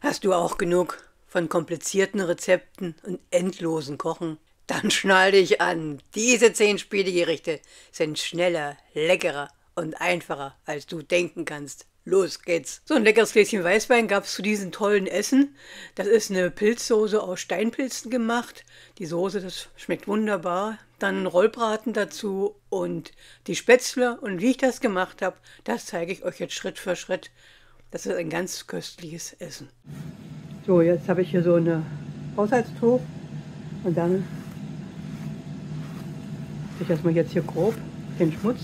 Hast du auch genug von komplizierten Rezepten und endlosen Kochen? Dann schnall dich an. Diese 10 Spielegerichte sind schneller, leckerer und einfacher, als du denken kannst. Los geht's. So ein leckeres Gläschen Weißwein gab es zu diesem tollen Essen. Das ist eine Pilzsoße aus Steinpilzen gemacht. Die Soße, das schmeckt wunderbar. Dann Rollbraten dazu und die Spätzle. Und wie ich das gemacht habe, das zeige ich euch jetzt Schritt für Schritt. Das ist ein ganz köstliches Essen. So, jetzt habe ich hier so eine Haushaltstuch und dann ich das mal jetzt hier grob den Schmutz.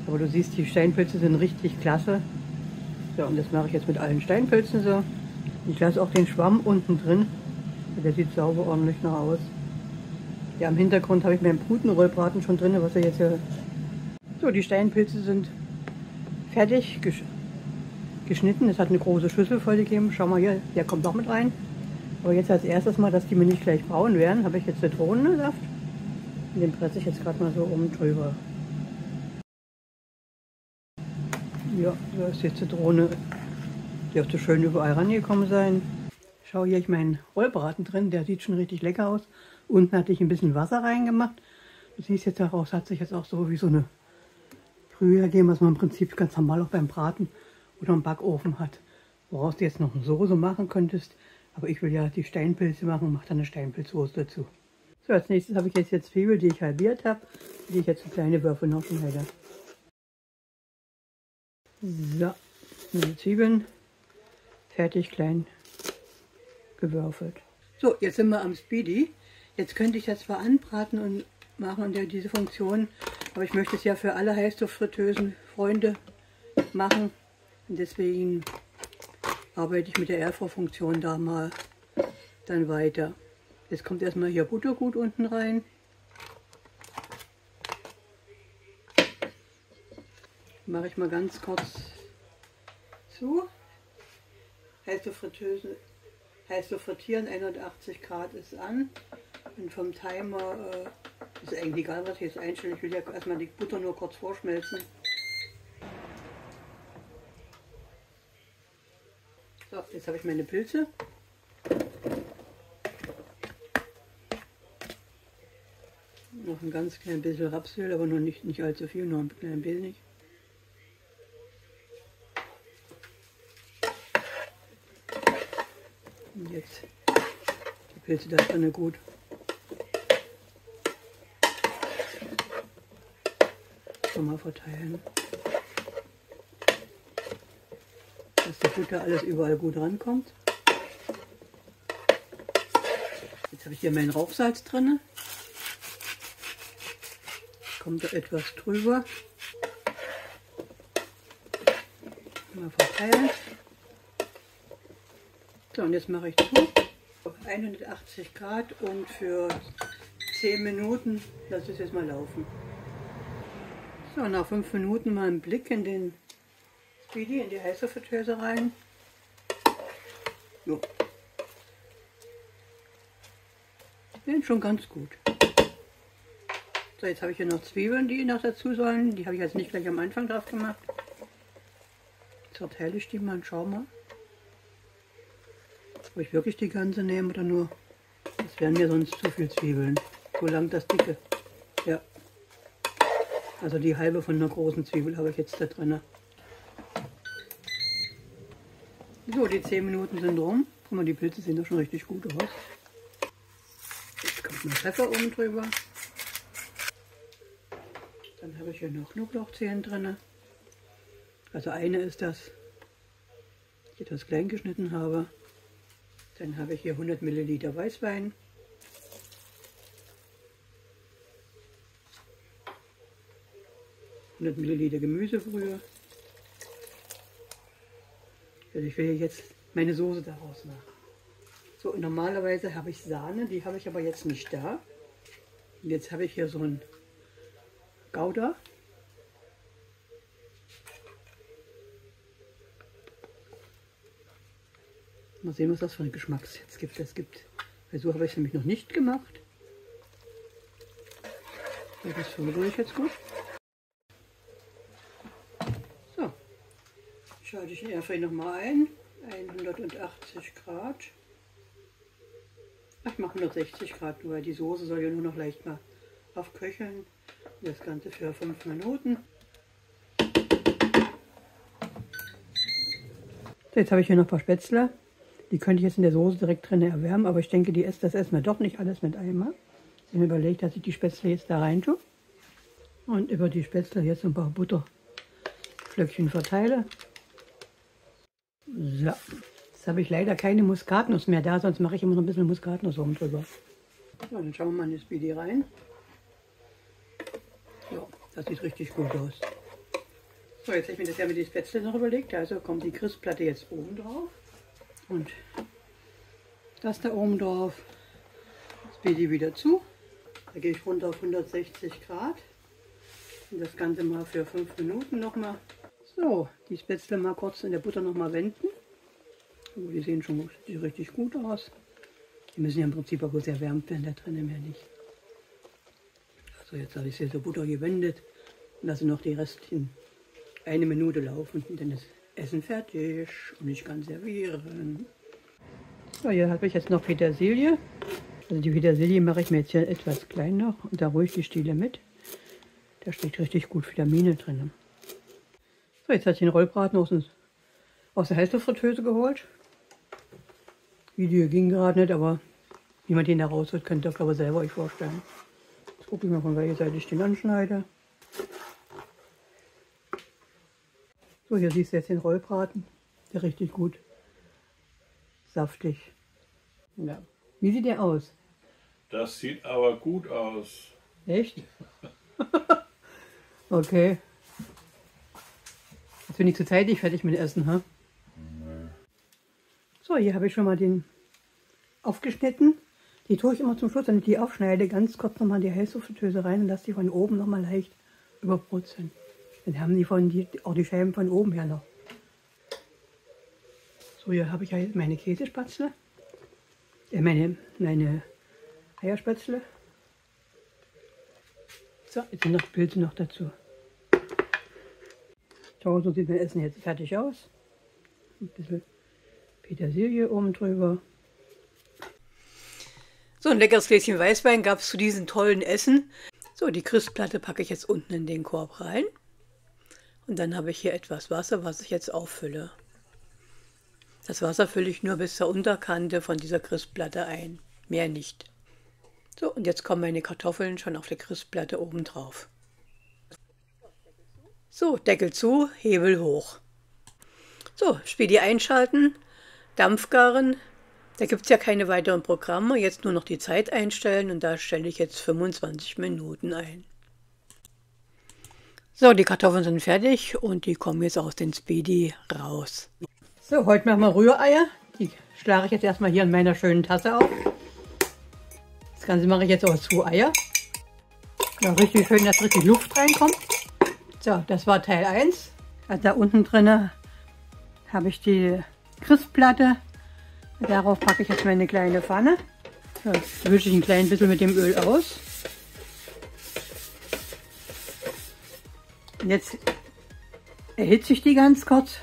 Aber du siehst, die Steinpilze sind richtig klasse. So, und das mache ich jetzt mit allen Steinpilzen so. Ich lasse auch den Schwamm unten drin. Der sieht sauber ordentlich noch aus. Ja, im Hintergrund habe ich meinen Putenrollbraten schon drin, was er jetzt hier. So, die Steinpilze sind fertig geschnitten. Es hat eine große Schüssel voll gegeben. Schau mal hier, der kommt noch mit rein. Aber jetzt als erstes mal, dass die mir nicht gleich braun werden, habe ich jetzt Zitronensaft. Und den presse ich jetzt gerade mal so oben drüber. Ja, da ist die Zitrone. Die dürfte schön überall rangekommen sein. Schau, hier ich meinen Rollbraten drin. Der sieht schon richtig lecker aus. Unten hatte ich ein bisschen Wasser reingemacht. Du siehst jetzt daraus, hat sich jetzt auch so wie so eine Brühe ergeben, was man im Prinzip ganz normal auch beim Braten oder im Backofen hat. Woraus du jetzt noch eine Soße machen könntest. Aber ich will ja die Steinpilze machen und mache dann eine Steinpilzsoße dazu. So, als nächstes habe ich jetzt Zwiebeln, die ich halbiert habe, die ich jetzt in kleine Würfel noch schon hätte. So, meine Zwiebeln fertig klein gewürfelt. So, jetzt sind wir am Speedy. Jetzt könnte ich das zwar anbraten und machen unter diese Funktion, aber ich möchte es ja für alle Heißluftfritteusen-Freunde machen. Und deswegen arbeite ich mit der Airfryer-Funktion da mal dann weiter. Jetzt kommt erstmal hier Buttergut unten rein. Mache ich mal ganz kurz zu. Heiße frittieren, 180 Grad ist an. Und vom Timer ist eigentlich egal, was ich jetzt einstelle. Ich will ja erstmal die Butter nur kurz vorschmelzen. So, jetzt habe ich meine Pilze. Noch ein ganz klein bisschen Rapsöl, aber noch nicht allzu viel, nur ein klein wenig. Und jetzt die Pilze da drin gut. Schon mal verteilen. Dass die Butter alles überall gut rankommt. Jetzt habe ich hier meinen Rauchsalz drin. Kommt da etwas drüber. Mal verteilen. So, und jetzt mache ich zu. Auf 180 Grad und für 10 Minuten lasse ich es jetzt mal laufen. So, nach 5 Minuten mal einen Blick in den Speedy, in die Heißluftfritteuse rein. Jo. Sind schon ganz gut. So, jetzt habe ich hier noch Zwiebeln, die noch dazu sollen. Die habe ich jetzt nicht gleich am Anfang drauf gemacht. Jetzt verteile ich die mal und schau mal. Ob ich wirklich die ganze nehme oder nur. Das wären mir sonst zu viel Zwiebeln. So lang das dicke. Ja. Also die halbe von einer großen Zwiebel habe ich jetzt da drin. So, die 10 Minuten sind rum. Guck mal, die Pilze sehen doch schon richtig gut aus. Jetzt kommt noch Pfeffer oben drüber. Dann habe ich hier noch Knoblauchzehen drin. Also eine ist das, die ich etwas klein geschnitten habe. Dann habe ich hier 100 Milliliter Weißwein. Milliliter Gemüsebrühe. Also ich will jetzt meine Soße daraus machen. So, und normalerweise habe ich Sahne, die habe ich aber jetzt nicht da. Und jetzt habe ich hier so ein Gouda. Mal sehen, was das für einen Geschmack jetzt gibt. Weil so habe ich es nämlich noch nicht gemacht. So, das verrühre ich jetzt gut. So, schalte ich den Airfryer nochmal ein. 180 Grad. Ich mache 160 Grad nur, weil die Soße soll ja nur noch leicht mal aufköcheln. Das Ganze für 5 Minuten. So, jetzt habe ich hier noch ein paar Spätzle. Die könnte ich jetzt in der Soße direkt drin erwärmen, aber ich denke, das essen wir doch nicht alles mit einmal. Ich habe mir überlegt, dass ich die Spätzle jetzt da rein tue und über die Spätzle jetzt ein paar Butterflöckchen verteile. So, jetzt habe ich leider keine Muskatnuss mehr da, sonst mache ich immer noch ein bisschen Muskatnuss oben drüber. So, dann schauen wir mal in das Speedy rein. So, das sieht richtig gut aus. So, jetzt habe ich mir das ja mit den Spätzle noch überlegt, also kommt die Crispplatte jetzt oben drauf. Und das da oben drauf, Speedy wieder zu. Da gehe ich runter auf 160 Grad. Und das Ganze mal für 5 Minuten nochmal. So, die Spätzle mal kurz in der Butter nochmal wenden. Oh, die sehen schon richtig gut aus. Die müssen ja im Prinzip auch bloß erwärmt werden, da drinnen mehr nicht. Also jetzt habe ich sie in der Butter gewendet und lasse noch die restlichen 1 Minute laufen und dann ist Essen fertig und ich kann servieren. So, hier habe ich jetzt noch Petersilie. Also die Petersilie mache ich mir jetzt hier etwas klein noch und da ruhig die Stiele mit. Da steckt richtig gut Vitamine drin. So, jetzt habe ich den Rollbraten aus der Heißluftfritteuse geholt. Video ging gerade nicht, aber wie man den da rausholt, könnt ihr glaube ich selber euch vorstellen. Jetzt gucke ich mal, von welcher Seite ich den anschneide. So, hier siehst du jetzt den Rollbraten. Der richtig gut saftig. Ja. Wie sieht der aus? Das sieht aber gut aus. Echt? Okay. Jetzt bin ich zu zeitig fertig mit Essen, ha? Nee. So, hier habe ich schon mal den aufgeschnitten. Die tue ich immer zum Schluss, wenn ich die aufschneide, ganz kurz nochmal die Heißluftfritteuse rein und lasse die von oben nochmal leicht überbrutzeln. Dann haben die auch die Scheiben von oben her noch. So, hier habe ich halt meine Käsespätzle. Meine Eierspätzle. So, jetzt sind noch Pilze noch dazu. So sieht mein Essen jetzt fertig aus. Ein bisschen Petersilie oben drüber. So, ein leckeres Gläschen Weißwein gab es zu diesem tollen Essen. So, die Crispplatte packe ich jetzt unten in den Korb rein. Und dann habe ich hier etwas Wasser, was ich jetzt auffülle. Das Wasser fülle ich nur bis zur Unterkante von dieser Crispplatte ein, mehr nicht. So, und jetzt kommen meine Kartoffeln schon auf der Crispplatte oben drauf. So, Deckel zu, Hebel hoch. So, Speedy einschalten, Dampf garen. Da gibt es ja keine weiteren Programme, jetzt nur noch die Zeit einstellen und da stelle ich jetzt 25 Minuten ein. So, die Kartoffeln sind fertig und die kommen jetzt aus dem Speedy raus. So, heute machen wir Rühreier. Die schlage ich jetzt erstmal hier in meiner schönen Tasse auf. Das Ganze mache ich jetzt aus 2 Eier. Ja, richtig schön, dass richtig Luft reinkommt. So, das war Teil 1. Also da unten drin habe ich die Crispplatte. Darauf packe ich jetzt meine kleine Pfanne. So, jetzt wische ich ein klein bisschen mit dem Öl aus. Und jetzt erhitze ich die ganz kurz.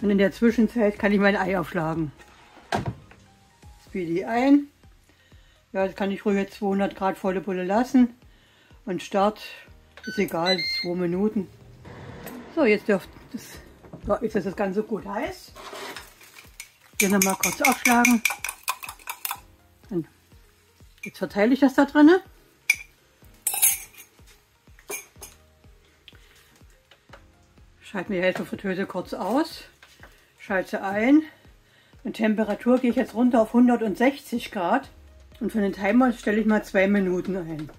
Und in der Zwischenzeit kann ich mein Ei aufschlagen. Speedy ein. Ja, das kann ich ruhig jetzt 200 Grad volle Pulle lassen. Und Start ist egal, 2 Minuten. So, jetzt ist das Ganze gut heiß. Hier nochmal kurz aufschlagen. Und jetzt verteile ich das da drin. Schalte mir die Heißluftfritteuse kurz aus. Schalte ein. Und Temperatur gehe ich jetzt runter auf 160 Grad. Und für den Timer stelle ich mal 2 Minuten ein.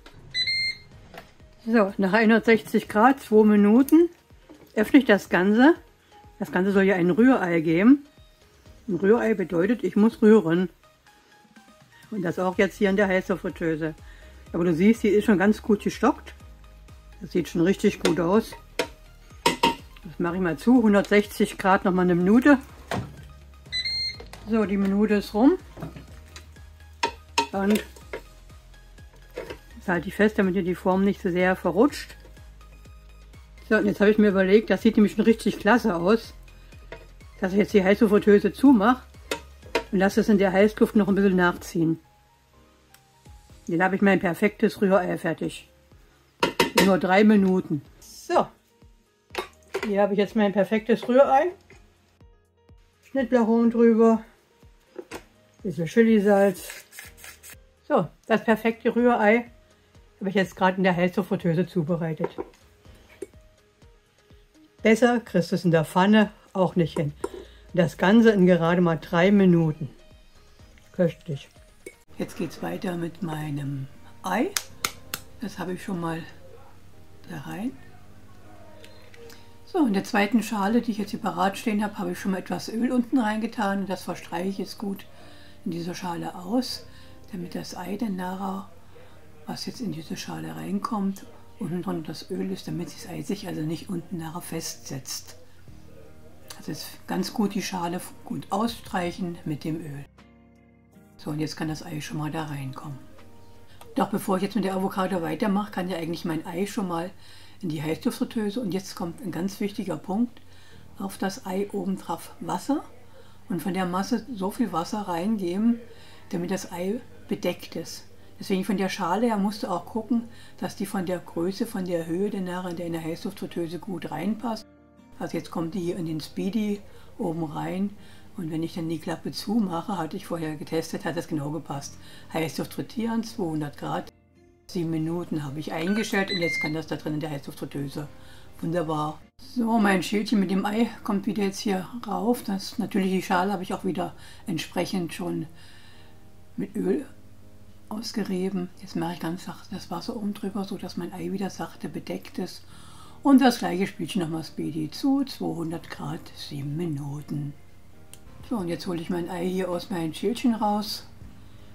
So, nach 160 Grad, 2 Minuten, öffne ich das Ganze. Das Ganze soll ja ein Rührei geben. Ein Rührei bedeutet, ich muss rühren. Und das auch jetzt hier in der Heißluftfritteuse. Aber du siehst, die ist schon ganz gut gestockt. Das sieht schon richtig gut aus. Das mache ich mal zu, 160 Grad nochmal eine Minute. So, die Minute ist rum. Und das halte ich fest, damit ihr die Form nicht so sehr verrutscht. So, und jetzt habe ich mir überlegt, das sieht nämlich schon richtig klasse aus. dass ich jetzt die Heißluftfritteuse zumache und lasse es in der Heißluft noch ein bisschen nachziehen. Dann habe ich mein perfektes Rührei fertig. In nur 3 Minuten. So, hier habe ich jetzt mein perfektes Rührei. Schnittlauch oben drüber, bisschen Chilisalz. So, das perfekte Rührei habe ich jetzt gerade in der Heißluftfritteuse zubereitet. Besser kriegst du es in der Pfanne auch nicht hin. Das Ganze in gerade mal 3 Minuten. Köstlich. Jetzt geht es weiter mit meinem Ei. Das habe ich schon mal da rein. So, in der zweiten Schale, die ich jetzt hier parat stehen habe, habe ich schon mal etwas Öl unten reingetan. Das verstreiche ich jetzt gut in diese Schale aus, damit das Ei dann nachher, was jetzt in diese Schale reinkommt, unten drunter das Öl ist, damit das Ei sich also nicht unten nachher festsetzt. Also jetzt ganz gut die Schale gut ausstreichen mit dem Öl. So, und jetzt kann das Ei schon mal da reinkommen. Doch bevor ich jetzt mit der Avocado weitermache, kann ja eigentlich mein Ei schon mal in die Heißluftfritteuse. Und jetzt kommt ein ganz wichtiger Punkt. Auf das Ei oben drauf Wasser und von der Masse so viel Wasser reingeben, damit das Ei bedeckt ist. Deswegen von der Schale her musst du auch gucken, dass die von der Größe, von der Höhe der nachher in der Heißluftfritteuse gut reinpasst. Also jetzt kommt die hier in den Speedy oben rein. Und wenn ich dann die Klappe zumache, hatte ich vorher getestet, hat das genau gepasst. Heißluft frittieren, 200 Grad, 7 Minuten habe ich eingestellt und jetzt kann das da drin in der Heißluftfritteuse. Wunderbar. So, mein Schälchen mit dem Ei kommt wieder jetzt hier rauf. Natürlich die Schale habe ich auch wieder entsprechend schon mit Öl ausgerieben. Jetzt mache ich ganz sachte das Wasser oben drüber, so dass mein Ei wieder sachte bedeckt ist. Und das gleiche Spielchen nochmal Speedy zu, 200 Grad, 7 Minuten. So, und jetzt hole ich mein Ei hier aus meinem Schälchen raus.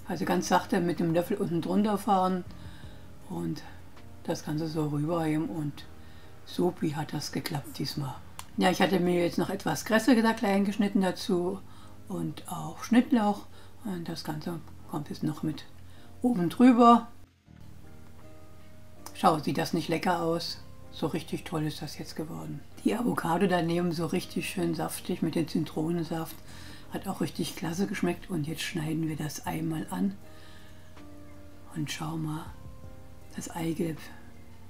Also ganz sachte mit dem Löffel unten drunter fahren und das Ganze so rüberheben und supi hat das geklappt diesmal. Ja, ich hatte mir jetzt noch etwas Kresse da klein geschnitten dazu und auch Schnittlauch und das Ganze kommt jetzt noch mit oben drüber. Schau, sieht das nicht lecker aus? So richtig toll ist das jetzt geworden. Die Avocado daneben so richtig schön saftig mit dem Zitronensaft. Hat auch richtig klasse geschmeckt. Und jetzt schneiden wir das Ei mal an. Und schau mal, das Eigelb,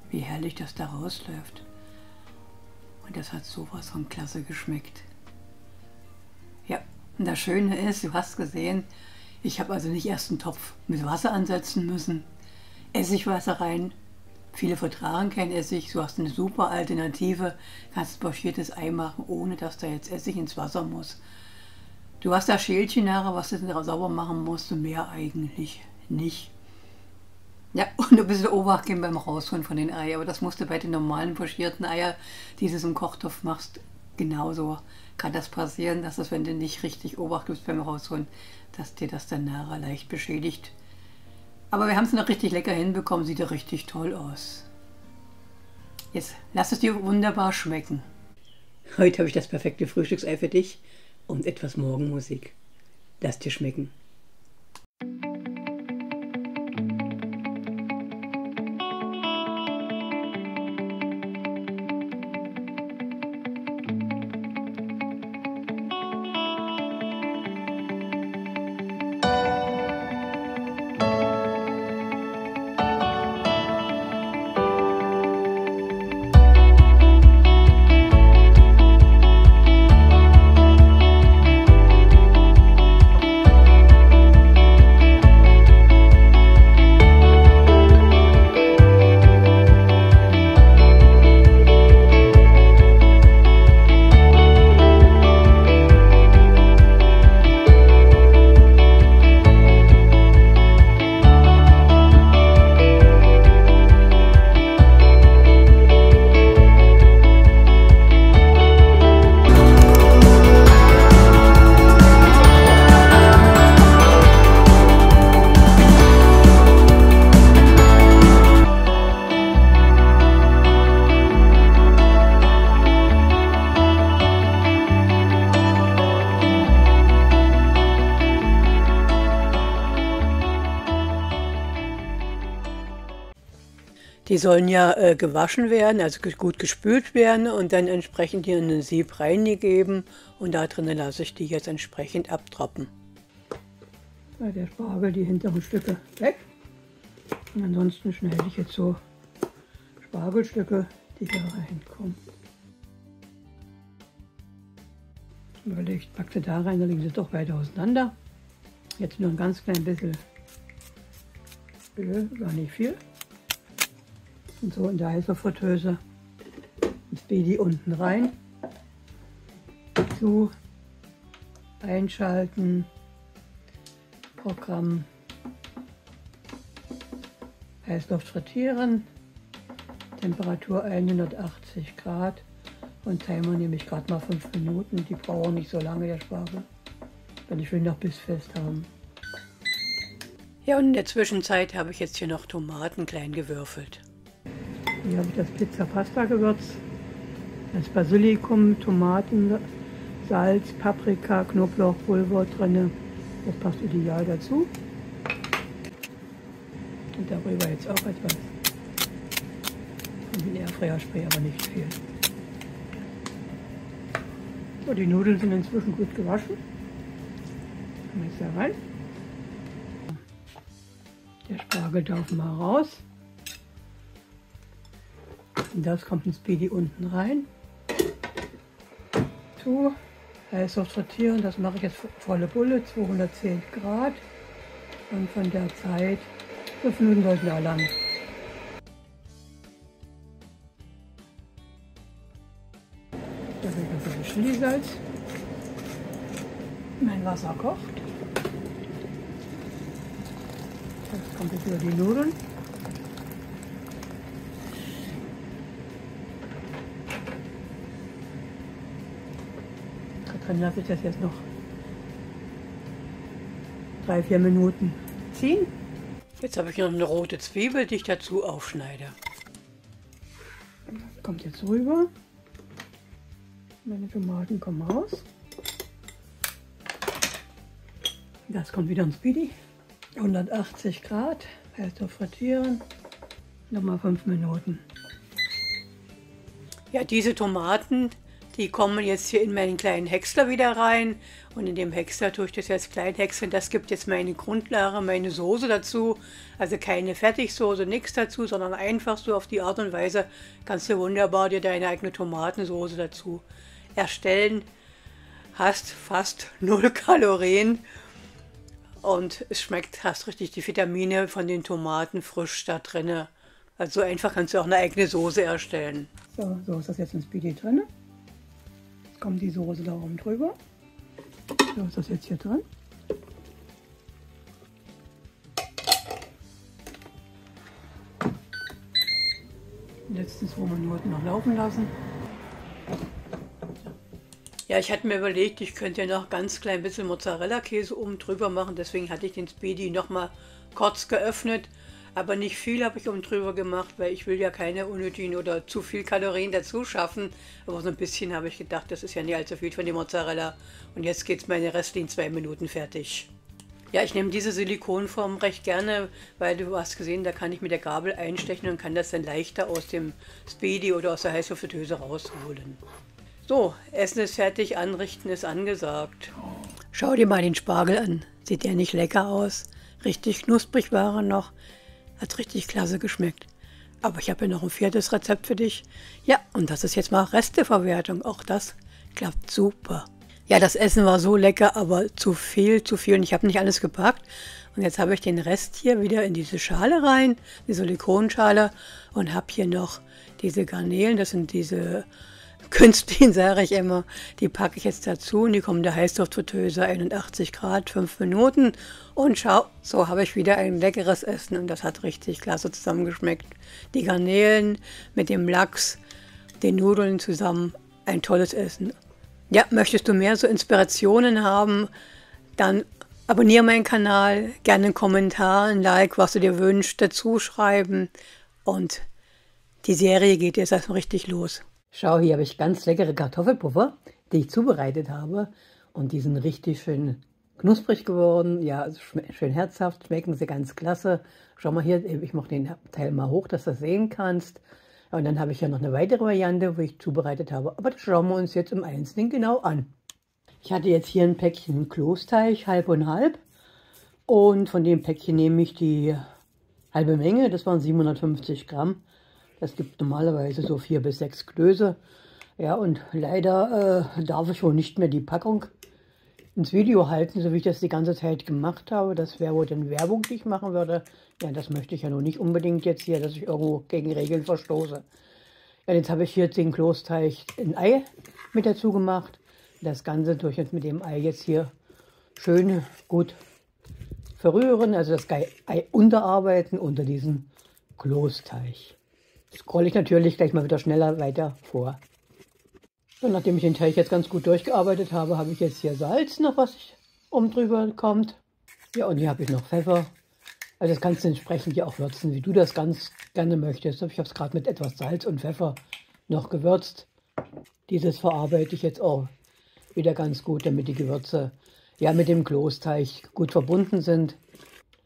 wie herrlich das da rausläuft. Und das hat sowas von klasse geschmeckt. Ja, und das Schöne ist, du hast gesehen, ich habe also nicht erst einen Topf mit Wasser ansetzen müssen. Essigwasser rein. Viele vertragen kein Essig, du hast eine super Alternative, kannst ein pochiertes Ei machen, ohne dass da jetzt Essig ins Wasser muss. Du hast das Schälchen nachher, was du sauber machen musst, und mehr eigentlich nicht. Ja, und ein bisschen Obacht geben beim Rausholen von den Eiern, aber das musst du bei den normalen pochierten Eiern, die du im Kochtopf machst, genauso kann das passieren, dass es, wenn du nicht richtig Obacht gibst beim Rausholen, dass dir das dann nachher leicht beschädigt. Aber wir haben es noch richtig lecker hinbekommen, sieht ja richtig toll aus. Jetzt lass es dir wunderbar schmecken. Heute habe ich das perfekte Frühstücksei für dich und etwas Morgenmusik. Lass dir schmecken. Die sollen ja gewaschen werden, also gut gespült werden und dann entsprechend hier in ein Sieb reingegeben. Und da drinnen lasse ich die jetzt entsprechend abtropfen. Ja, der Spargel, die hinteren Stücke weg. Und ansonsten schneide ich jetzt so Spargelstücke, die hier reinkommen. Überlegt, pack sie da rein, da liegen sie doch weiter auseinander. Jetzt nur ein ganz klein bisschen Öl, gar nicht viel. Und so in der Heißluftfritteuse das Baby unten rein. Zu einschalten. Programm Heißluft frittieren. Temperatur 180 Grad. Und Timer nehme ich gerade mal 5 Minuten. Die brauchen nicht so lange, der Spargel. Denn ich will noch bissfest haben. Ja, und in der Zwischenzeit habe ich jetzt hier noch Tomaten klein gewürfelt. Hier habe ich das Pizza-Pasta-Gewürz, das Basilikum, Tomaten, Salz, Paprika, Knoblauchpulver drin. Das passt ideal dazu. Und darüber jetzt auch etwas. Und den Airfryer-Spray, aber nicht viel. So, die Nudeln sind inzwischen gut gewaschen. Kommen jetzt da rein. Der Spargel darf mal raus. Und das kommt ins Speedy unten rein. Zu Heißluft frittieren, das mache ich jetzt volle Bulle, 210 Grad. Und von der Zeit 5 Minuten sollten da lang. Da wird ein bisschen Chilisalz. Mein Wasser kocht. Jetzt kommt jetzt über die Nudeln. Da drin lasse ich das jetzt noch 3-4 Minuten ziehen. Jetzt habe ich noch eine rote Zwiebel, die ich dazu aufschneide. Das kommt jetzt rüber. Meine Tomaten kommen raus. Das kommt wieder ins Speedy. 180 Grad, Heißluft frittieren. Nochmal 5 Minuten. Ja, diese Tomaten, die kommen jetzt hier in meinen kleinen Häcksler wieder rein. Und in dem Häcksler tue ich das jetzt klein häckseln. Das gibt jetzt meine Grundlage, meine Soße dazu. Also keine Fertigsoße, nichts dazu, sondern einfach so auf die Art und Weise kannst du wunderbar dir deine eigene Tomatensoße dazu erstellen. Hast fast 0 Kalorien. Und es schmeckt, hast richtig die Vitamine von den Tomaten frisch da drin. Also so einfach kannst du auch eine eigene Soße erstellen. So ist das jetzt im Speedy drin. Jetzt kommt die Soße da oben drüber. So ist das jetzt hier drin. Die letzten 2 Minuten noch laufen lassen. Ja, ich hatte mir überlegt, ich könnte ja noch ganz klein bisschen Mozzarella-Käse oben drüber machen. Deswegen hatte ich den Speedy noch mal kurz geöffnet. Aber nicht viel habe ich oben drüber gemacht, weil ich will ja keine unnötigen oder zu viel Kalorien dazu schaffen. Aber so ein bisschen habe ich gedacht, das ist ja nicht allzu viel von dem Mozzarella. Und jetzt geht es meine restlichen 2 Minuten fertig. Ja, ich nehme diese Silikonform recht gerne, weil du hast gesehen, da kann ich mit der Gabel einstechen und kann das dann leichter aus dem Speedy oder aus der Heißluftfritteuse rausholen. So, Essen ist fertig, anrichten ist angesagt. Schau dir mal den Spargel an. Sieht der nicht lecker aus? Richtig knusprig war er noch. Hat richtig klasse geschmeckt. Aber ich habe ja noch ein 4. Rezept für dich. Ja, und das ist jetzt mal Resteverwertung. Auch das klappt super. Ja, das Essen war so lecker, aber zu viel. Und ich habe nicht alles gepackt. Und jetzt habe ich den Rest hier wieder in diese Schale rein, die Silikonschale. Und habe hier noch diese Garnelen, das sind diese Künstlichen, sage ich immer, die packe ich jetzt dazu und die kommen in der Heißluftfritteuse 81 Grad, 5 Minuten und schau, so habe ich wieder ein leckeres Essen und das hat richtig klasse zusammengeschmeckt. Die Garnelen mit dem Lachs, den Nudeln zusammen, ein tolles Essen. Ja, möchtest du mehr so Inspirationen haben, dann abonniere meinen Kanal, gerne einen Kommentar, ein Like, was du dir wünschst, dazu schreiben und die Serie geht jetzt erstmal richtig los. Schau, hier habe ich ganz leckere Kartoffelpuffer, die ich zubereitet habe. Und die sind richtig schön knusprig geworden. Ja, also schön herzhaft, schmecken sie ganz klasse. Schau mal hier, ich mache den Teil mal hoch, dass du das sehen kannst. Ja, und dann habe ich ja noch eine weitere Variante, wo ich zubereitet habe. Aber das schauen wir uns jetzt im Einzelnen genau an. Ich hatte jetzt hier ein Päckchen Klosteig, halb und halb. Und von dem Päckchen nehme ich die halbe Menge, das waren 750 Gramm. Das gibt normalerweise so 4 bis 6 Klöße. Ja, und leider darf ich wohl nicht mehr die Packung ins Video halten, so wie ich das die ganze Zeit gemacht habe. Das wäre wohl dann Werbung, die ich machen würde. Ja, das möchte ich ja noch nicht unbedingt jetzt hier, dass ich irgendwo gegen Regeln verstoße. Ja, jetzt habe ich hier den Klosteig ein Ei mit dazu gemacht. Das Ganze durch jetzt mit dem Ei jetzt hier schön gut verrühren, also das Ei unterarbeiten unter diesem Klosteig. Scrolle ich natürlich gleich mal wieder schneller weiter vor. Und nachdem ich den Teig jetzt ganz gut durchgearbeitet habe, habe ich jetzt hier Salz noch, was oben drüber kommt. Ja, und hier habe ich noch Pfeffer. Also das kannst du entsprechend hier auch würzen, wie du das ganz gerne möchtest. Ich habe es gerade mit etwas Salz und Pfeffer noch gewürzt. Dieses verarbeite ich jetzt auch wieder ganz gut, damit die Gewürze ja mit dem Klosteig gut verbunden sind.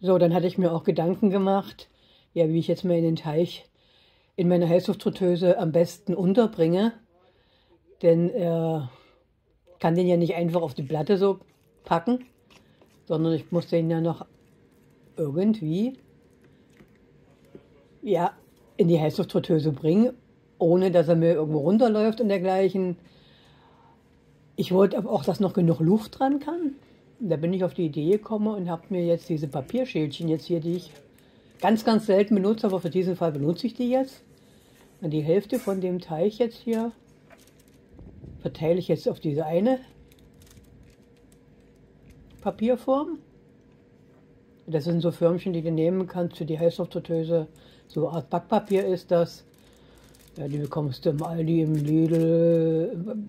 So, dann hatte ich mir auch Gedanken gemacht, ja, wie ich jetzt mal in den Teig in meiner Heißluftfritteuse am besten unterbringe. Denn kann den ja nicht einfach auf die Platte so packen, sondern ich muss den ja noch irgendwie ja, in die Heißluftfritteuse bringen, ohne dass er mir irgendwo runterläuft und dergleichen. Ich wollte aber auch, dass noch genug Luft dran kann. Da bin ich auf die Idee gekommen und habe mir jetzt diese Papierschälchen jetzt hier, die ich ganz, ganz selten benutze, aber für diesen Fall benutze ich die jetzt. Und die Hälfte von dem Teig jetzt hier verteile ich jetzt auf diese eine Papierform. Das sind so Förmchen, die du nehmen kannst für die Heißluftfritteuse. So eine Art Backpapier ist das. Ja, die bekommst du im Aldi, im Lidl,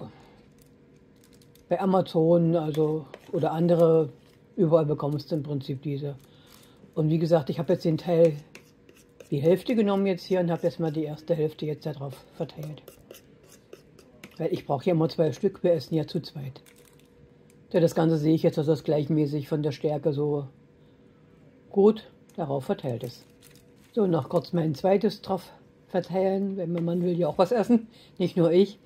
bei Amazon, also oder andere. Überall bekommst du im Prinzip diese. Und wie gesagt, ich habe jetzt den Teil, die Hälfte genommen jetzt hier und habe jetzt mal die erste Hälfte jetzt darauf verteilt. Weil ich brauche ja immer 2 Stück, wir essen ja zu zweit. Ja, das Ganze sehe ich jetzt, dass das gleichmäßig von der Stärke so gut darauf verteilt ist. So, noch kurz mein zweites drauf verteilen, weil mein Mann will ja auch was essen, nicht nur ich.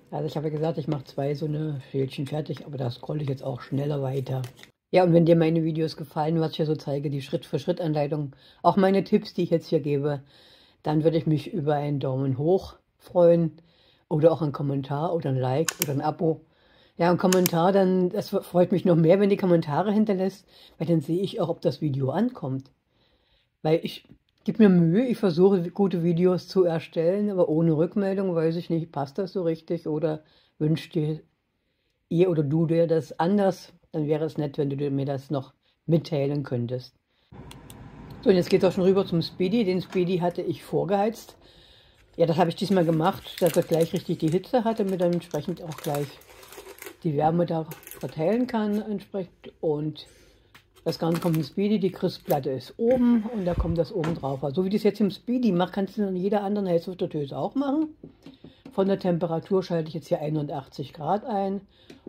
Also ich habe ja gesagt, ich mache 2 so eine Schälchen fertig, aber das scrolle ich jetzt auch schneller weiter. Ja, und wenn dir meine Videos gefallen, was ich hier so zeige, die Schritt-für-Schritt-Anleitung, auch meine Tipps, die ich jetzt hier gebe, dann würde ich mich über einen Daumen hoch freuen. Oder auch ein Kommentar oder ein Like oder ein Abo. Ja, ein Kommentar, dann, das freut mich noch mehr, wenn die Kommentare hinterlässt, weil dann sehe ich auch, ob das Video ankommt. Weil ich gebe mir Mühe, ich versuche gute Videos zu erstellen, aber ohne Rückmeldung weiß ich nicht, passt das so richtig oder wünscht ihr oder du dir das anders, dann wäre es nett, wenn du mir das noch mitteilen könntest. So, und jetzt geht es auch schon rüber zum Speedy. Den Speedy hatte ich vorgeheizt. Ja, das habe ich diesmal gemacht, dass er gleich richtig die Hitze hatte, damit er entsprechend auch gleich die Wärme da verteilen kann entsprechend. Und das Ganze kommt im Speedy, die Crispplatte ist oben und da kommt das oben drauf. Also so wie das jetzt im Speedy macht, kannst du in jeder anderen Heißluftfritteuse auch machen. Von der Temperatur schalte ich jetzt hier 81 Grad ein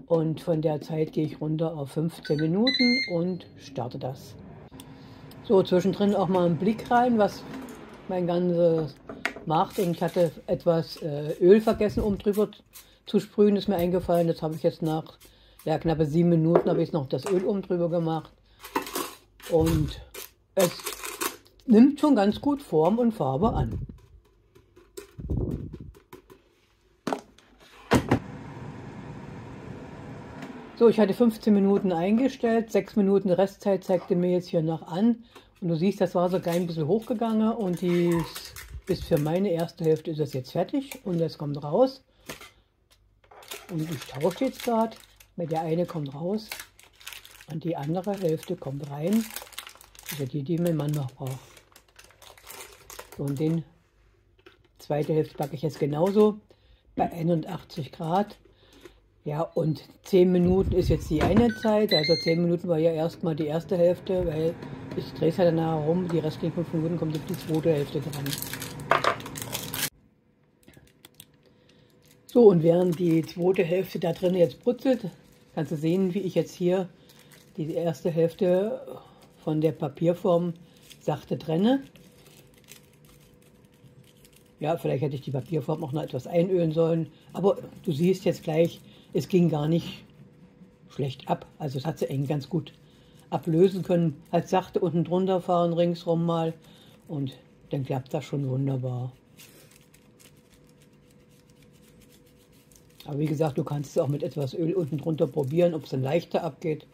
und von der Zeit gehe ich runter auf 15 Minuten und starte das. So, zwischendrin auch mal einen Blick rein, was mein ganzes macht. Und ich hatte etwas Öl vergessen, um drüber zu sprühen, ist mir eingefallen. Das habe ich jetzt nach knappe 7 Minuten habe ich noch das Öl oben drüber gemacht. Und es nimmt schon ganz gut Form und Farbe an. So, ich hatte 15 Minuten eingestellt, 6 Minuten Restzeit zeigte mir jetzt hier noch an. Und du siehst, das war sogar ein bisschen hochgegangen und die ist für meine erste Hälfte ist das jetzt fertig und das kommt raus. Und ich tausche jetzt gerade, weil der eine kommt raus und die andere Hälfte kommt rein. Also die mein Mann noch braucht. So, und den zweite Hälfte backe ich jetzt genauso bei 81 Grad. Ja, und 10 Minuten ist jetzt die eine Zeit. Also 10 Minuten war ja erstmal die erste Hälfte, weil ich drehe es ja danach herum. Die restlichen 5 Minuten kommt jetzt die zweite Hälfte dran. So, und während die zweite Hälfte da drin jetzt brutzelt, kannst du sehen, wie ich jetzt hier die erste Hälfte von der Papierform sachte trenne. Ja, vielleicht hätte ich die Papierform auch noch etwas einölen sollen, aber du siehst jetzt gleich, es ging gar nicht schlecht ab. Also es hat sie eng ganz gut ablösen können. Halt sachte unten drunter fahren, ringsrum mal, und dann klappt das schon wunderbar. Aber wie gesagt, du kannst es auch mit etwas Öl unten drunter probieren, ob es dann leichter abgeht.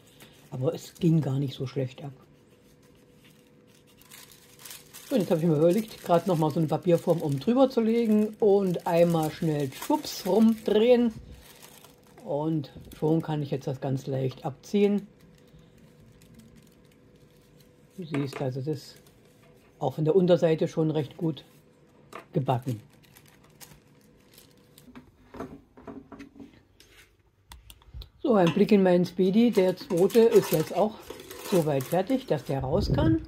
Aber es ging gar nicht so schlecht ab. So, jetzt habe ich mir überlegt, gerade noch mal so eine Papierform oben drüber zu legen und einmal schnell schwupps rumdrehen. Und schon kann ich jetzt das ganz leicht abziehen. Du siehst, also das ist auch von der Unterseite schon recht gut gebacken. So, ein Blick in meinen Speedy. Der zweite ist jetzt auch soweit fertig, dass der raus kann.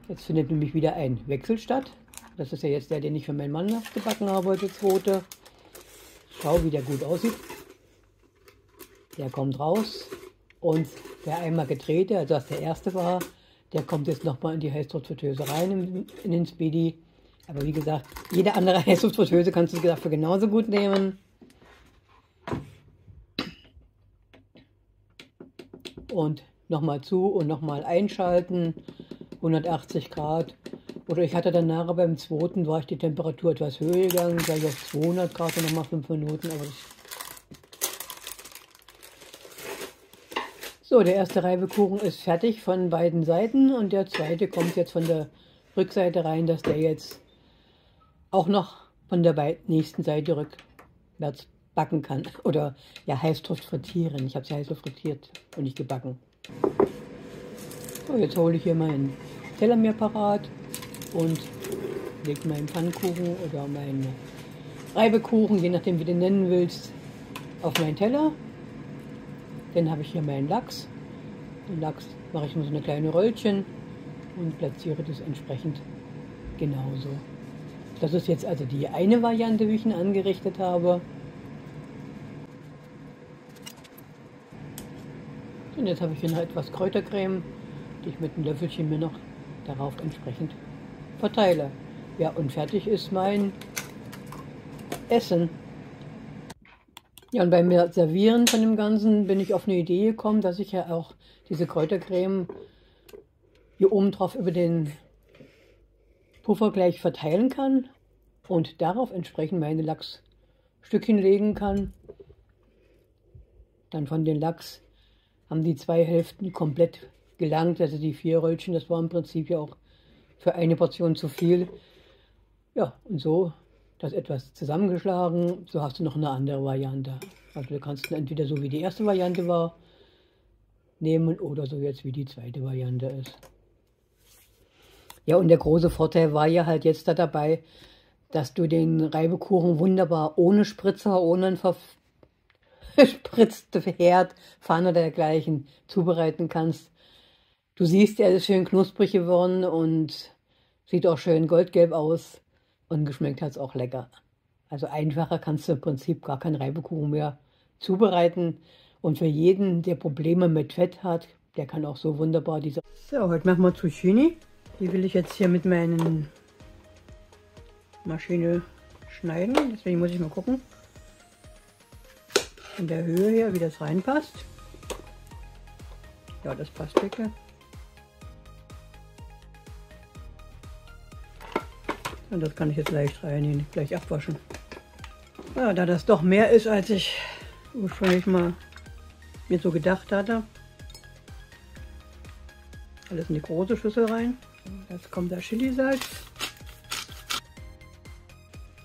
Jetzt findet nämlich wieder ein Wechsel statt. Das ist ja jetzt der, den ich für meinen Mann gebacken habe, der zweite. Schau, wie der gut aussieht. Der kommt raus und der einmal gedrehte, also das der erste war, der kommt jetzt nochmal in die Heißluftfritteuse rein in den Speedy. Aber wie gesagt, jede andere Heißluftfritteuse kannst du dafür genauso gut nehmen. Und nochmal zu und nochmal einschalten, 180 Grad. Oder ich hatte danach beim zweiten, war ich die Temperatur etwas höher gegangen, gleich auf 200 Grad und nochmal 5 Minuten. Aber so, der erste Reibekuchen ist fertig von beiden Seiten und der zweite kommt jetzt von der Rückseite rein, dass der jetzt auch noch von der nächsten Seite rückwärts backen kann. Oder ja, Heißluft frittieren. Ich habe sie Heißluft frittiert und nicht gebacken. So, jetzt hole ich hier meinen Teller mir parat und lege meinen Pfannkuchen oder meinen Reibekuchen, je nachdem wie du den nennen willst, auf meinen Teller. Dann habe ich hier meinen Lachs. Den Lachs mache ich mir so eine kleine Röllchen und platziere das entsprechend genauso. Das ist jetzt also die eine Variante, wie ich ihn angerichtet habe. Und jetzt habe ich hier noch etwas Kräutercreme, die ich mit einem Löffelchen mir noch darauf entsprechend verteile. Ja, und fertig ist mein Essen. Ja, und beim Servieren von dem Ganzen bin ich auf eine Idee gekommen, dass ich ja auch diese Kräutercreme hier oben drauf über den Puffer gleich verteilen kann und darauf entsprechend meine Lachsstückchen legen kann. Dann von den Lachs haben die 2 Hälften komplett gelangt, also die 4 Röllchen, das war im Prinzip ja auch für eine Portion zu viel. Ja, und so das etwas zusammengeschlagen, so hast du noch eine andere Variante. Also du kannst entweder so wie die erste Variante war nehmen oder so jetzt wie die zweite Variante ist. Ja, und der große Vorteil war ja halt jetzt da dabei, dass du den Reibekuchen wunderbar ohne Spritzer, ohne einen verspritzten Herd, Pfanne oder dergleichen zubereiten kannst. Du siehst, er ist schön knusprig geworden und sieht auch schön goldgelb aus und geschmeckt hat es auch lecker. Also einfacher kannst du im Prinzip gar keinen Reibekuchen mehr zubereiten. Und für jeden, der Probleme mit Fett hat, der kann auch so wunderbar diese... So, heute machen wir Zucchini. Die will ich jetzt hier mit meiner Maschine schneiden. Deswegen muss ich mal gucken, in der Höhe hier, wie das reinpasst. Ja, das passt wirklich. Und das kann ich jetzt leicht reinigen, gleich abwaschen. Ja, da das doch mehr ist, als ich ursprünglich mal mir so gedacht hatte. Alles in die große Schüssel rein. Jetzt kommt der Chilisalz.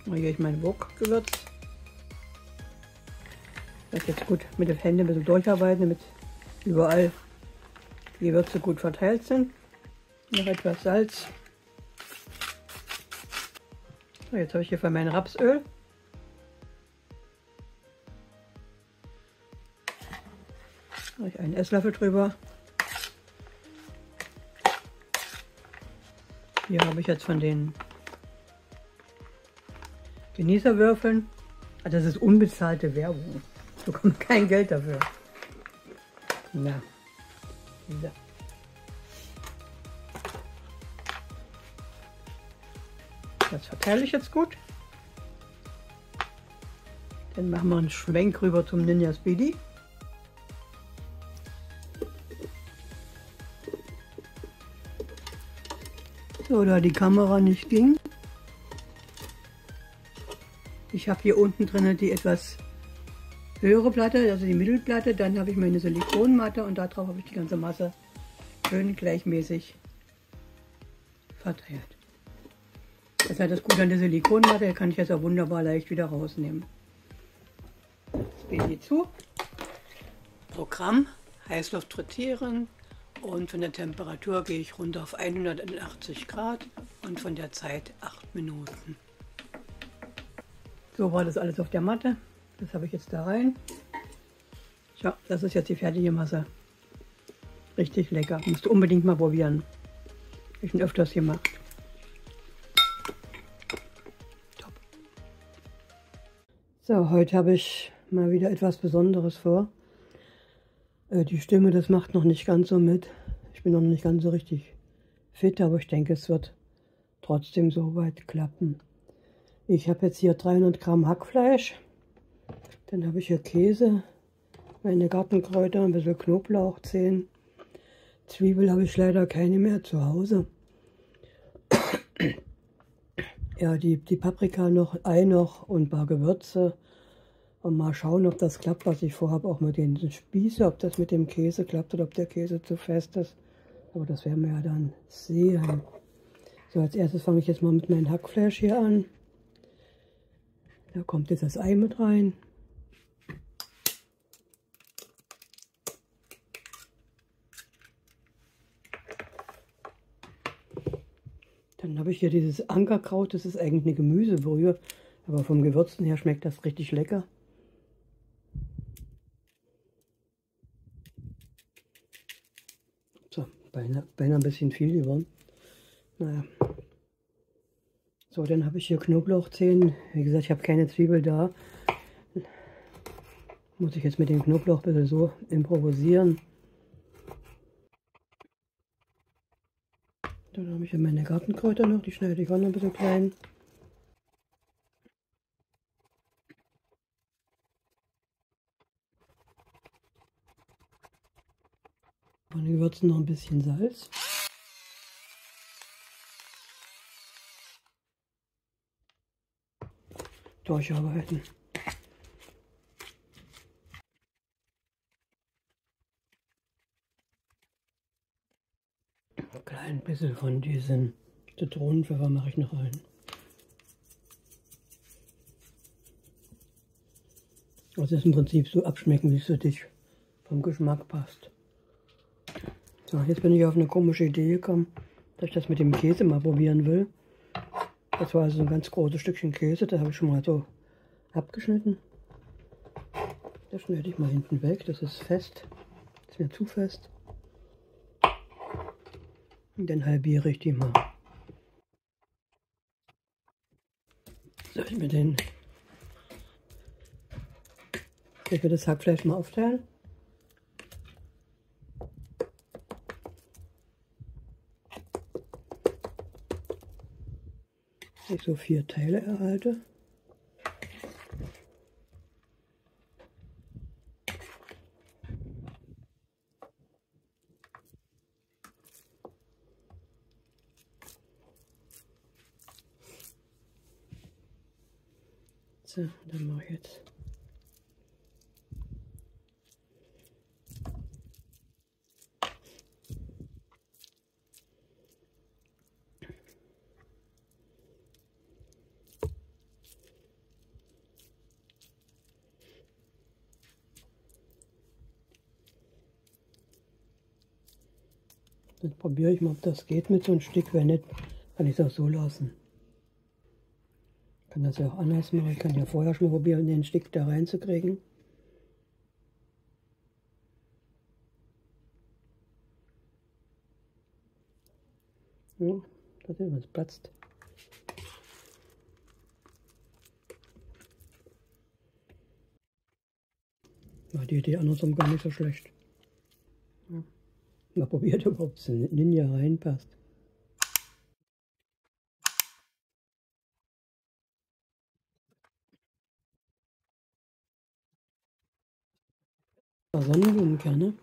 Und hier ich mein Wok-Gewürz. Das jetzt gut mit den Händen ein bisschen durcharbeiten, damit überall die Gewürze gut verteilt sind. Noch etwas Salz. So, jetzt habe ich hier für mein Rapsöl. Mache ich einen Esslöffel drüber. Hier habe ich jetzt von den Genießerwürfeln. Also das ist unbezahlte Werbung. Ich bekomme kein Geld dafür. Ja. So. Das verteile ich jetzt gut. Dann machen wir einen Schwenk rüber zum Ninja Speedy. So, da die Kamera nicht ging. Ich habe hier unten drin die etwas höhere Platte, also die Mittelplatte. Dann habe ich meine Silikonmatte und darauf habe ich die ganze Masse schön gleichmäßig verteilt. Das ist halt das Gute an der Silikonmatte, die kann ich jetzt auch wunderbar leicht wieder rausnehmen. Speedy zu. Programm, Heißluft frittieren und von der Temperatur gehe ich runter auf 180 Grad und von der Zeit 8 Minuten. So war das alles auf der Matte. Das habe ich jetzt da rein. Ja, das ist jetzt die fertige Masse. Richtig lecker. Musst du unbedingt mal probieren. Habe ich schon öfters gemacht. Top. So, heute habe ich mal wieder etwas Besonderes vor. Die Stimme, das macht noch nicht ganz so mit. Ich bin noch nicht ganz so richtig fit, aber ich denke, es wird trotzdem so weit klappen. Ich habe jetzt hier 300 Gramm Hackfleisch. Dann habe ich hier Käse, meine Gartenkräuter, ein bisschen Knoblauchzehen. Zwiebel habe ich leider keine mehr zu Hause. Ja, die Paprika noch, Ei noch und ein paar Gewürze. Und mal schauen, ob das klappt, was ich vorhabe, auch mit den Spießen, ob das mit dem Käse klappt oder ob der Käse zu fest ist. Aber das werden wir ja dann sehen. So, als erstes fange ich jetzt mal mit meinem Hackfleisch hier an. Da kommt jetzt das Ei mit rein. Dann habe ich hier dieses Ankerkraut, das ist eigentlich eine Gemüsebrühe, aber vom Gewürzen her schmeckt das richtig lecker. So, beinahe ein bisschen viel geworden. Naja. So, dann habe ich hier Knoblauchzehen. Wie gesagt, ich habe keine Zwiebel da. Muss ich jetzt mit dem Knoblauch ein bisschen so improvisieren. Dann habe ich hier meine Gartenkräuter noch, die schneide ich auch noch ein bisschen klein. Von den Gewürzen noch ein bisschen Salz. Durcharbeiten. Ein klein bisschen von diesen Zitronenpfeffer mache ich noch rein. Das ist im Prinzip so abschmecken, wie es für dich vom Geschmack passt. So, jetzt bin ich auf eine komische Idee gekommen, dass ich das mit dem Käse mal probieren will. Das war also ein ganz großes Stückchen Käse, das habe ich schon mal so abgeschnitten. Das schneide ich mal hinten weg, das ist fest, das ist mir zu fest. Und dann halbiere ich die mal. So, ich will das Hackfleisch mal aufteilen. Dass ich so 4 Teile erhalte. So, dann mache ich jetzt Dann probiere ich mal, ob das geht mit so einem Stück. Wenn nicht, kann ich es auch so lassen. Ich kann das ja auch anders machen. Ich kann ja vorher schon mal probieren, den Stick da reinzukriegen. Ja, da sehen wir, es platzt. War die Idee andersrum gar nicht so schlecht. Ja. Mal probiert, ob es in Ninja reinpasst. Sonnenblumenkerne.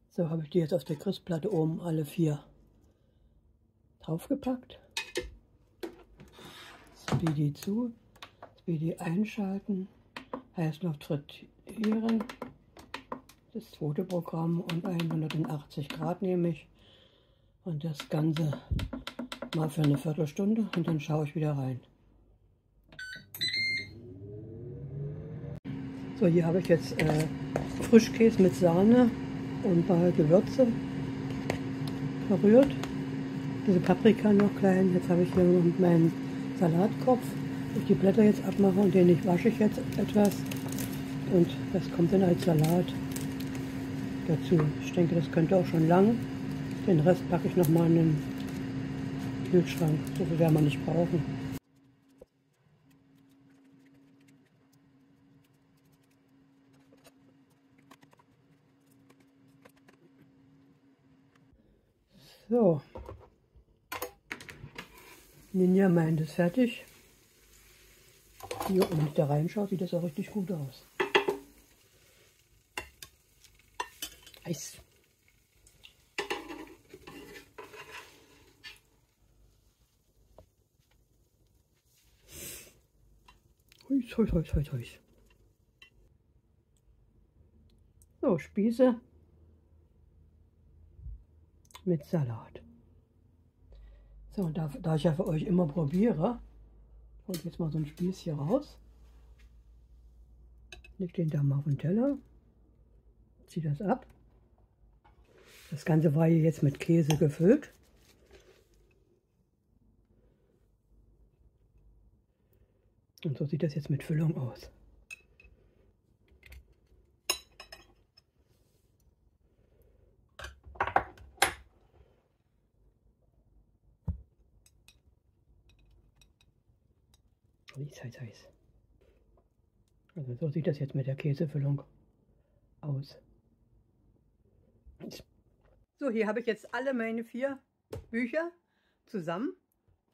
So habe ich die jetzt auf der Christplatte oben alle 4 draufgepackt. Speedy zu, Speedy einschalten, Heißluft frittieren, das zweite Programm und 180 Grad nehme ich und das Ganze mal für eine Viertelstunde und dann schaue ich wieder rein. So, hier habe ich jetzt Frischkäse mit Sahne und ein paar Gewürze verrührt. Diese Paprika noch klein. Jetzt habe ich hier noch meinen Salatkopf, wo ich die Blätter jetzt abmache und den wasche ich jetzt etwas. Und das kommt dann als Salat dazu. Ich denke, das könnte auch schon lang. Den Rest packe ich nochmal in den Kühlschrank. So viel werden wir nicht brauchen. So. Ninja meint es fertig. Hier, wenn ich da reinschaue, sieht das auch richtig gut aus. Eis. Huis, huis, huis, huis, huis. So, Spieße mit Salat. So, und da ich ja für euch immer probiere, hole ich jetzt mal so einen Spieß hier raus. Leg den da mal auf den Teller. Ziehe das ab. Das Ganze war hier jetzt mit Käse gefüllt. Und so sieht das jetzt mit Füllung aus. Heiß. Also so sieht das jetzt mit der Käsefüllung aus. So, hier habe ich jetzt alle meine 4 Bücher zusammen.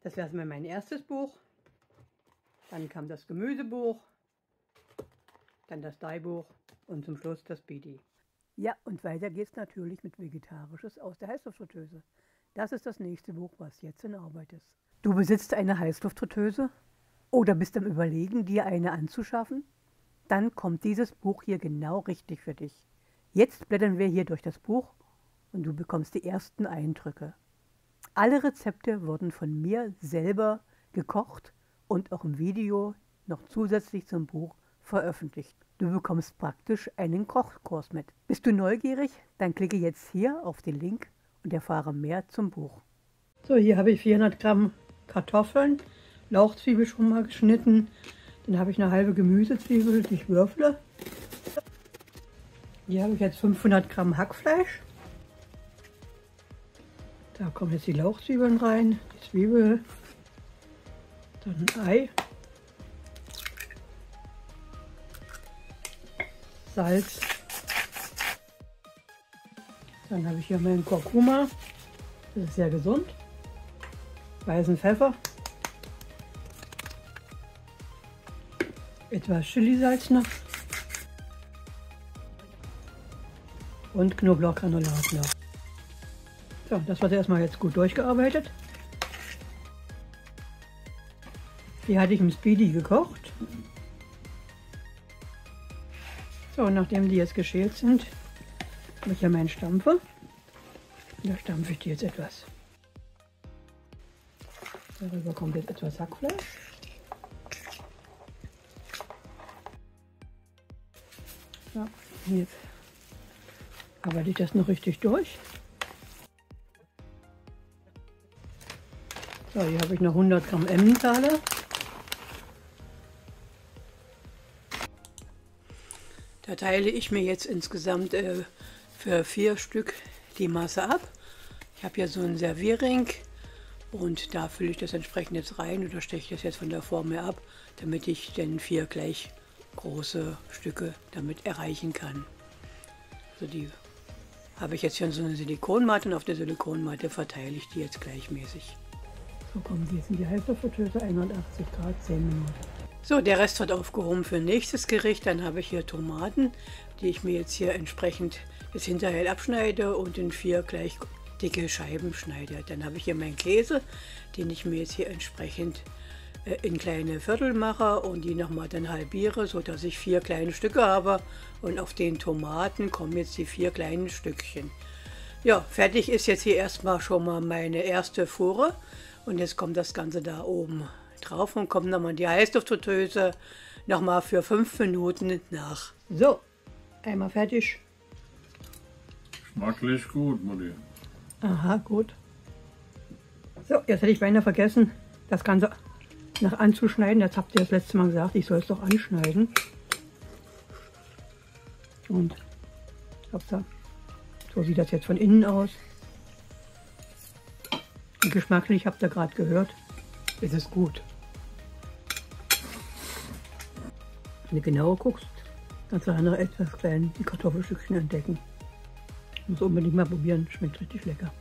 Das wäre mal mein erstes Buch. Dann kam das Gemüsebuch, dann das Daibuch und zum Schluss das Speedy. Ja, und weiter geht es natürlich mit Vegetarisches aus der Heißluftfritteuse. Das ist das nächste Buch, was jetzt in Arbeit ist. Du besitzt eine Heißluftfritteuse oder bist am Überlegen, dir eine anzuschaffen? Dann kommt dieses Buch hier genau richtig für dich. Jetzt blättern wir hier durch das Buch und du bekommst die ersten Eindrücke. Alle Rezepte wurden von mir selber gekocht und auch im Video noch zusätzlich zum Buch veröffentlicht. Du bekommst praktisch einen Kochkurs mit. Bist du neugierig? Dann klicke jetzt hier auf den Link und erfahre mehr zum Buch. So, hier habe ich 400 Gramm Kartoffeln, Lauchzwiebel schon mal geschnitten. Dann habe ich eine halbe Gemüsezwiebel, die ich würfle. Hier habe ich jetzt 500 Gramm Hackfleisch. Da kommen jetzt die Lauchzwiebeln rein, die Zwiebel, dann ein Ei, Salz. Dann habe ich hier meinen Kurkuma, das ist sehr gesund, weißen Pfeffer, etwas Chilisalz noch und Knoblauchgranulat noch. So, das wird erstmal jetzt gut durchgearbeitet. Die hatte ich im Speedy gekocht. So, und nachdem die jetzt geschält sind, habe ich ja meinen Stampfer. Da stampfe ich die jetzt etwas. Darüber kommt jetzt etwas Hackfleisch. So, jetzt arbeite ich das noch richtig durch. So, hier habe ich noch 100 Gramm Emmentaler. Da teile ich mir jetzt insgesamt für 4 Stück die Masse ab. Ich habe hier so einen Servierring und da fülle ich das entsprechend jetzt rein oder steche ich das jetzt von der Form her ab, damit ich dann 4 gleich große Stücke damit erreichen kann. Also die habe ich jetzt hier so eine Silikonmatte und auf der Silikonmatte verteile ich die jetzt gleichmäßig. So kommen die jetzt in die Heißluftfritteuse, 180 Grad, 10 Minuten. So, der Rest wird aufgehoben für nächstes Gericht. Dann habe ich hier Tomaten, die ich mir jetzt hier entsprechend jetzt hinterher abschneide und in 4 gleich dicke Scheiben schneide. Dann habe ich hier meinen Käse, den ich mir jetzt hier entsprechend in kleine Viertel mache und die nochmal dann halbiere, sodass ich 4 kleine Stücke habe. Und auf den Tomaten kommen jetzt die 4 kleinen Stückchen. Ja, fertig ist jetzt hier erstmal schon mal meine erste Fuhre. Und jetzt kommt das Ganze da oben drauf und kommt nochmal die Heißluftfritteuse nochmal für 5 Minuten nach. So, einmal fertig. Schmacklich gut, Mutti. Aha, gut. So, jetzt hätte ich beinahe vergessen, das Ganze noch anzuschneiden. Jetzt habt ihr das letzte Mal gesagt, ich soll es doch anschneiden. Und so sieht das jetzt von innen aus. Und geschmacklich, habt ihr gerade gehört, ist es gut. Wenn du genauer guckst, kannst du noch etwas klein die Kartoffelstückchen entdecken. Muss unbedingt mal probieren, schmeckt richtig lecker.